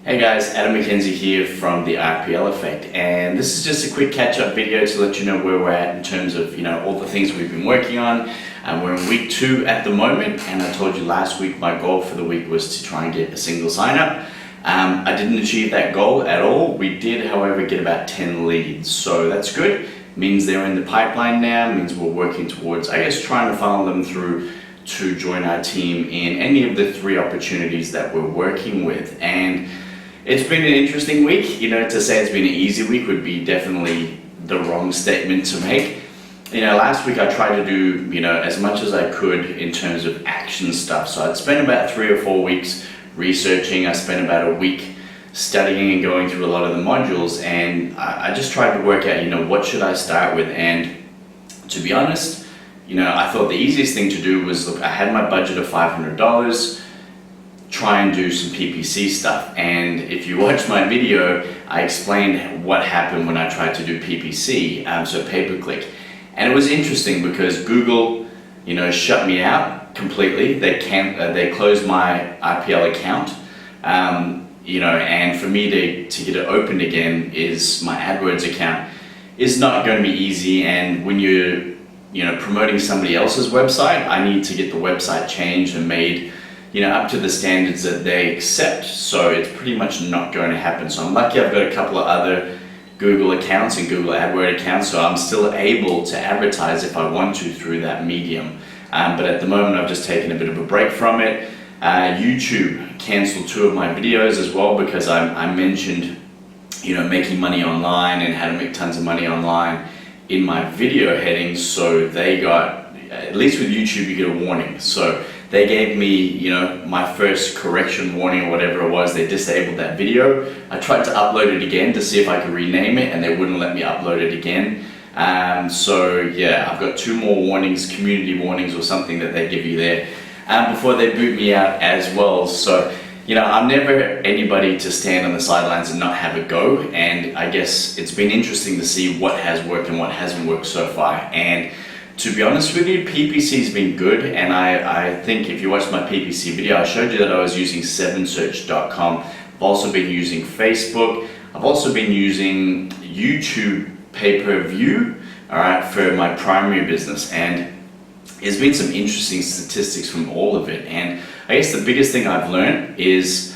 Hey guys, Adam McKenzie here from the RPL Effect, and this is just a quick catch-up video to let you know where we're at in terms of all the things we've been working on. We're in week 2 at the moment, and I told you last week my goal for the week was to try and get a single sign-up. I didn't achieve that goal at all. We did, however, get about 10 leads, so that's good. Means they're in the pipeline now. Means we're working towards, trying to funnel them through to join our team in any of the 3 opportunities that we're working with. And it's been an interesting week. To say it's been an easy week would be definitely the wrong statement to make. Last week I tried to do, as much as I could in terms of action stuff. So I'd spent about 3 or 4 weeks researching. I spent about a week studying and going through a lot of the modules, and I just tried to work out, what should I start with. And to be honest, I thought the easiest thing to do was, look, I had my budget of $500, try and do some PPC stuff. And if you watch my video, I explained what happened when I tried to do PPC, so pay-per-click. And it was interesting because Google, shut me out completely. They closed my RPL account, and for me to get it opened again, is my AdWords account is not going to be easy. And when you're promoting somebody else's website, I need to get the website changed and made up to the standards that they accept. So it's pretty much not going to happen. So I'm lucky I've got a couple of other Google accounts and Google AdWords accounts, so I'm still able to advertise if I want to through that medium. But at the moment I've just taken a bit of a break from it. YouTube cancelled 2 of my videos as well because I mentioned making money online and how to make tons of money online in my video headings. So they got, at least with YouTube, you get a warning. So they gave me, my first correction warning or whatever it was. They disabled that video. I tried to upload it again to see if I could rename it, and they wouldn't let me upload it again. So yeah, I've got 2 more warnings, community warnings or something that they give you there, before they boot me out as well. So, I'm never anybody to stand on the sidelines and not have a go. And I guess it's been interesting to see what has worked and what hasn't worked so far. And to be honest with you, PPC's been good, and I think if you watched my PPC video, I showed you that I was using 7search.com. I've also been using Facebook. I've also been using YouTube pay-per-view, for my primary business. And there's been some interesting statistics from all of it. And I guess the biggest thing I've learned is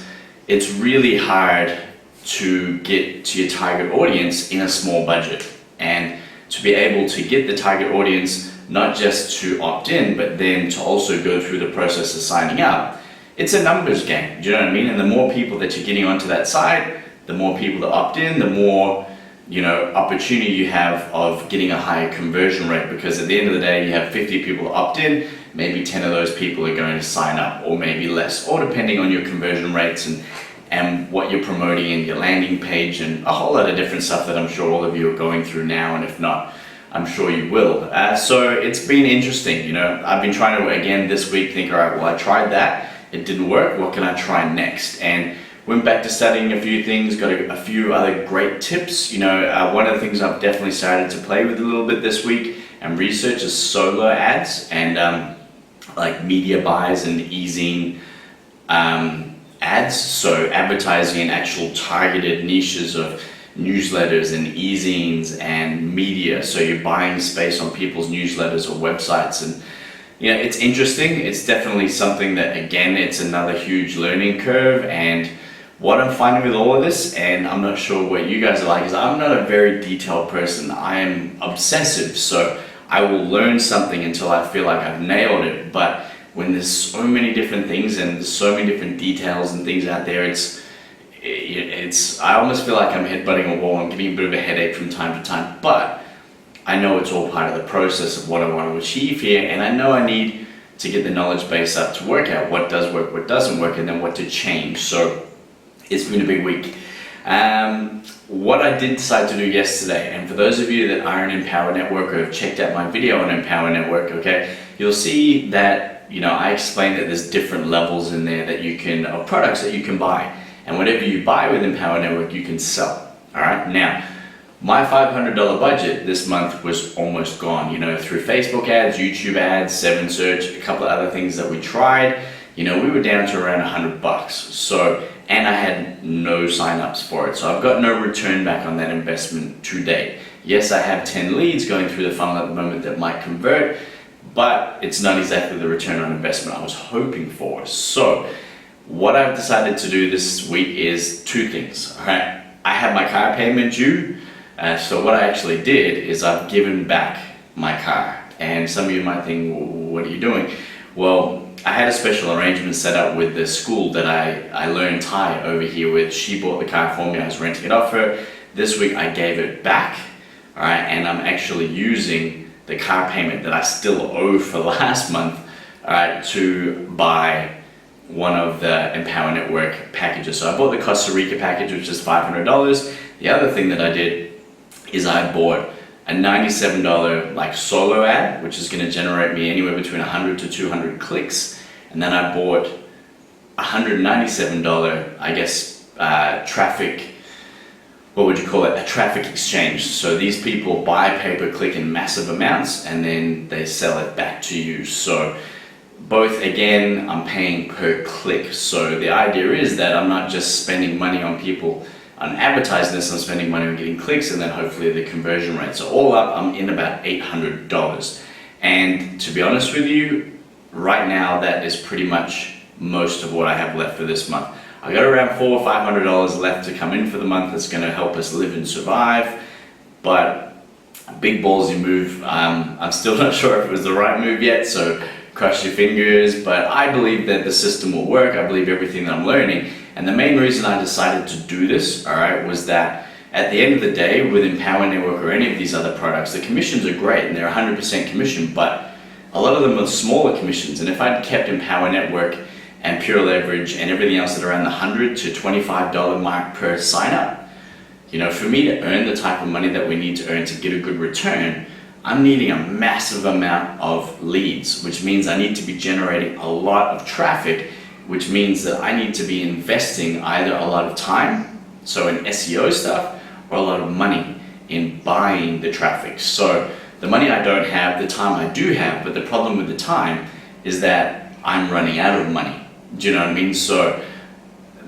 it's really hard to get to your target audience in a small budget. And to be able to get the target audience not just to opt in, but then to also go through the process of signing up, it's a numbers game. Do you know what I mean? And the more people that you're getting onto that site, the more people that opt in, the more opportunity you have of getting a higher conversion rate. Because at the end of the day, you have 50 people that opt in, maybe 10 of those people are going to sign up, or maybe less, or depending on your conversion rates and what you're promoting in your landing page, and a whole lot of different stuff that I'm sure all of you are going through now, and if not, I'm sure you will. So it's been interesting. I've been trying to, again, this week think, all right, well, I tried that, it didn't work, what can I try next? And went back to studying a few things, got a few other great tips. One of the things I've definitely started to play with a little bit this week and research is solo ads and like media buys and easing ads. So advertising in actual targeted niches of newsletters and e-zines and media. So you're buying space on people's newsletters or websites. And it's interesting. It's definitely something that, again, it's another huge learning curve. And what I'm finding with all of this, and I'm not sure what you guys are like, is I'm not a very detailed person. I am obsessive, so I will learn something until I feel like I've nailed it. But when there's so many different things and there's so many different details and things out there, I almost feel like I'm headbutting a wall and getting a bit of a headache from time to time. But I know it's all part of the process of what I want to achieve here, and I know I need to get the knowledge base up to work out what does work, what doesn't work, and then what to change. So it's been a big week. What I did decide to do yesterday, and for those of you that are in Empower Network or have checked out my video on Empower Network, you'll see that I explained that there's different levels in there that you can, of products that you can buy, and whatever you buy with Empower Network, you can sell. All right. Now, my $500 budget this month was almost gone. Through Facebook ads, YouTube ads, 7search, a couple of other things that we tried. We were down to around $100. So and I had no signups for it. So I've got no return back on that investment to date. Yes, I have 10 leads going through the funnel at the moment that might convert, but it's not exactly the return on investment I was hoping for. So what I've decided to do this week is two things. All right, I have my car payment due. So what I actually did is I've given back my car. And some of you might think, well, what are you doing? Well, I had a special arrangement set up with the school that I learned Thai over here with. She bought the car for me, I was renting it off her. This week I gave it back, all right, and I'm actually using the car payment that I still owe for last month, all right, to buy one of the Empower Network packages. So I bought the Costa Rica package, which is $500. The other thing that I did is I bought a $97 like solo ad, which is going to generate me anywhere between 100 to 200 clicks. And then I bought $197, I guess, traffic, what would you call it? A traffic exchange. So these people buy pay-per-click in massive amounts and then they sell it back to you. So both, again, I'm paying per click. So the idea is that I'm not just spending money on people on advertising this, I'm spending money on getting clicks and then hopefully the conversion rate. So all up, I'm in about $800. And to be honest with you, right now, that is pretty much most of what I have left for this month. I got around $400 or $500 left to come in for the month. That's going to help us live and survive. But big ballsy move. I'm still not sure if it was the right move yet, so cross your fingers. But I believe that the system will work. I believe everything that I'm learning. And the main reason I decided to do this, all right, was that at the end of the day, with Empower Network or any of these other products, the commissions are great and they're 100% commission, but a lot of them are smaller commissions. And if I'd kept Empower Network and Pure Leverage and everything else at around the $100 to $25 mark per sign up, you know, for me to earn the type of money that we need to earn to get a good return, I'm needing a massive amount of leads, which means I need to be generating a lot of traffic, which means that I need to be investing either a lot of time, so in SEO stuff, or a lot of money in buying the traffic. So the money I don't have, the time I do have, but the problem with the time is that I'm running out of money. Do you know what I mean? So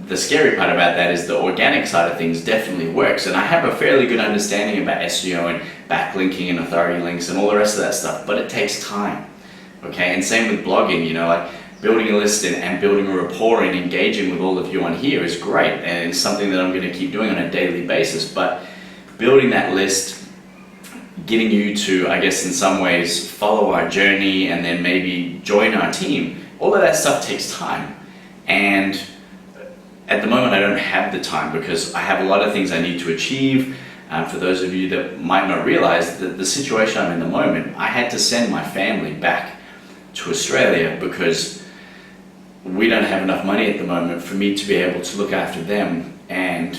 the scary part about that is the organic side of things definitely works. And I have a fairly good understanding about SEO and backlinking and authority links and all the rest of that stuff, but it takes time. Okay, and same with blogging, you know, like building a list and building a rapport and engaging with all of you on here is great. And it's something that I'm going to keep doing on a daily basis. But building that list, getting you to, I guess in some ways, follow our journey and then maybe join our team, all of that stuff takes time. And at the moment I don't have the time because I have a lot of things I need to achieve. For those of you that might not realize that the situation I'm in the moment, I had to send my family back to Australia because we don't have enough money at the moment for me to be able to look after them and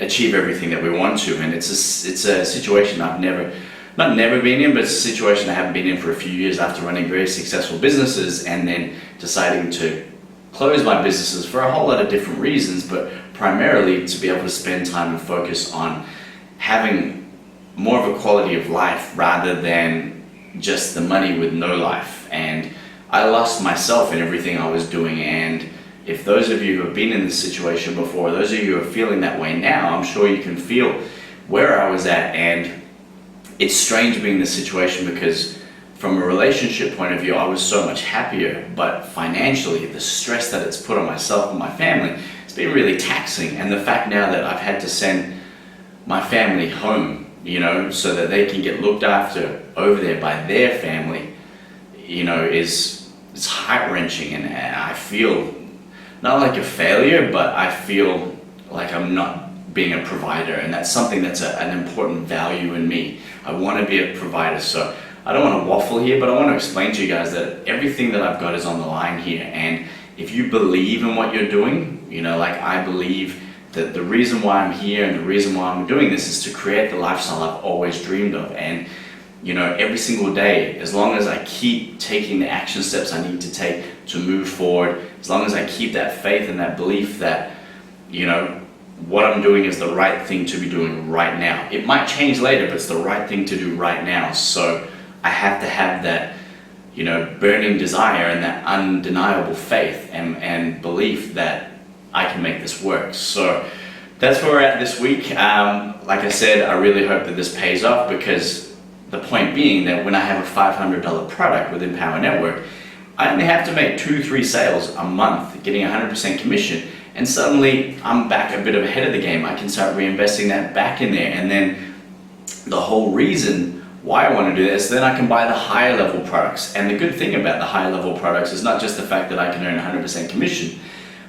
achieve everything that we want to. And it's a situation I've never been in, but it's a situation I haven't been in for a few years after running very successful businesses and then deciding to close my businesses for a whole lot of different reasons, but primarily to be able to spend time and focus on having more of a quality of life rather than just the money with no life. And I lost myself in everything I was doing. And if those of you who have been in this situation before, those of you who are feeling that way now, I'm sure you can feel where I was at. And it's strange being in this situation because from a relationship point of view, I was so much happier, but financially, the stress that it's put on myself and my family, it's been really taxing. And the fact now that I've had to send my family home, you know, so that they can get looked after over there by their family, you know, it's heart-wrenching. And I feel not like a failure, but I feel like I'm not being a provider. And that's something that's an important value in me. I want to be a provider. So I don't want to waffle here, but I want to explain to you guys that everything that I've got is on the line here. And if you believe in what you're doing, you know, like I believe that the reason why I'm here and the reason why I'm doing this is to create the lifestyle I've always dreamed of. And, you know, every single day, as long as I keep taking the action steps I need to take to move forward, as long as I keep that faith and that belief that, you know, what I'm doing is the right thing to be doing right now. It might change later, but it's the right thing to do right now. So I have to have that, you know, burning desire and that undeniable faith and belief that I can make this work. So that's where we're at this week. Like I said, I really hope that this pays off, because the point being that when I have a $500 product within Power Network, I only have to make 2-3 sales a month, getting 100% commission, and suddenly I'm back a bit ahead of the game. I can start reinvesting that back in there, and then the whole reason why I want to do this, then I can buy the higher level products. And the good thing about the higher level products is not just the fact that I can earn 100% commission,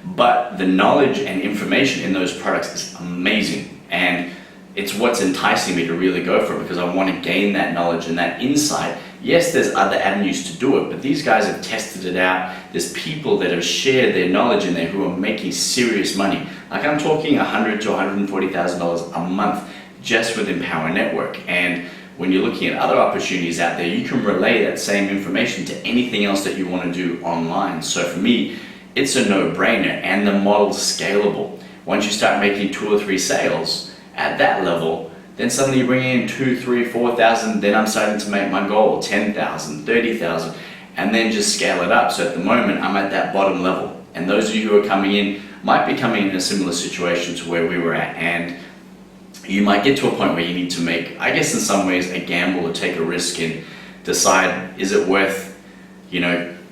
but the knowledge and information in those products is amazing. And it's what's enticing me to really go for it, because I want to gain that knowledge and that insight. Yes, there's other avenues to do it, but these guys have tested it out. There's people that have shared their knowledge in there who are making serious money. Like, I'm talking $100,000 to $140,000 a month just within Power Network. And when you're looking at other opportunities out there, you can relay that same information to anything else that you want to do online. So for me, it's a no-brainer, and the model's scalable. Once you start making 2 or 3 sales at that level, then suddenly you bring in 2, 3, 4,000, then I'm starting to make my goal, 10,000, 30,000, and then just scale it up. So at the moment, I'm at that bottom level. And those of you who are coming in might be coming in a similar situation to where we were at. And you might get to a point where you need to make, I guess in some ways, a gamble or take a risk and decide, is it worth,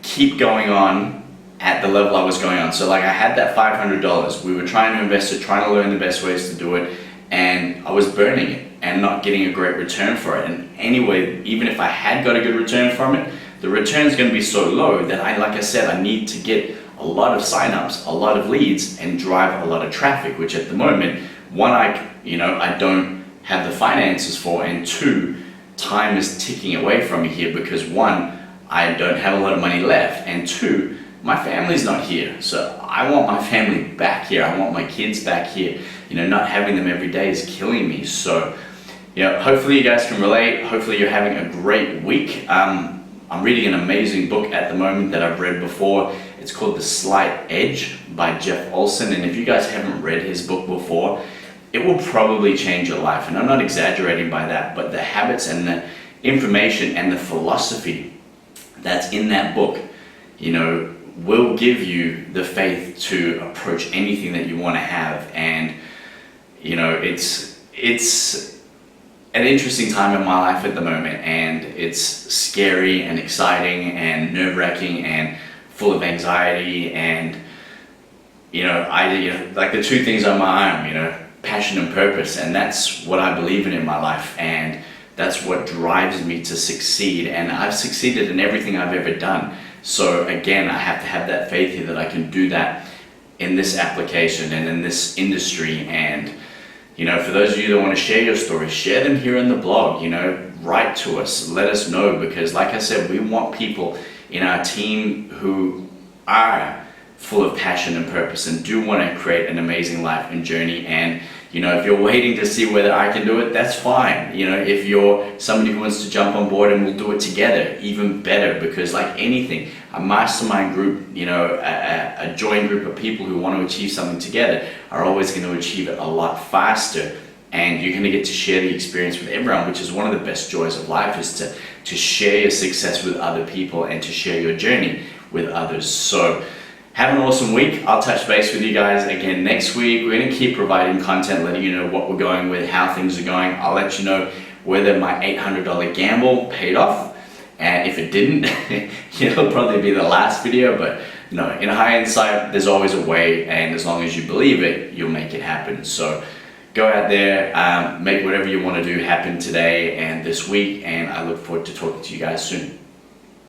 keep going on at the level I was going on. So like, I had that $500. We were trying to invest it, trying to learn the best ways to do it. And I was burning it and not getting a great return for it. And anyway, even if I had got a good return from it, the return is going to be so low that like I said, I need to get a lot of signups, a lot of leads, and drive a lot of traffic, which at the moment, one, I don't have the finances for, and 2, time is ticking away from me here, because 1, I don't have a lot of money left, and 2, my family's not here. So I want my family back here. I want my kids back here. Not having them every day is killing me. So, hopefully you guys can relate. Hopefully you're having a great week. I'm reading an amazing book at the moment that I've read before. It's called The Slight Edge by Jeff Olson. And if you guys haven't read his book before, it will probably change your life. And I'm not exaggerating by that, but the habits and the information and the philosophy that's in that book, will give you the faith to approach anything that you want to have. And it's an interesting time in my life at the moment, and it's scary and exciting and nerve-wracking and full of anxiety. And like the 2 things on my arm, passion and purpose, and that's what I believe in my life, and that's what drives me to succeed. And I've succeeded in everything I've ever done. So again, I have to have that faith here that I can do that in this application and in this industry. And for those of you that want to share your stories, share them here in the blog. Write to us, let us know, because like I said, we want people in our team who are full of passion and purpose and do want to create an amazing life and journey. And if you're waiting to see whether I can do it, that's fine. If you're somebody who wants to jump on board and we'll do it together, even better, because like anything, a mastermind group, a joint group of people who want to achieve something together are always going to achieve it a lot faster. And you're going to get to share the experience with everyone, which is one of the best joys of life, is to share your success with other people and to share your journey with others. So have an awesome week. I'll touch base with you guys again next week. We're going to keep providing content, letting you know what we're going with, how things are going. I'll let you know whether my $800 gamble paid off. And if it didn't, it'll probably be the last video. But no, in hindsight, there's always a way. And as long as you believe it, you'll make it happen. So go out there, make whatever you want to do happen today and this week. And I look forward to talking to you guys soon.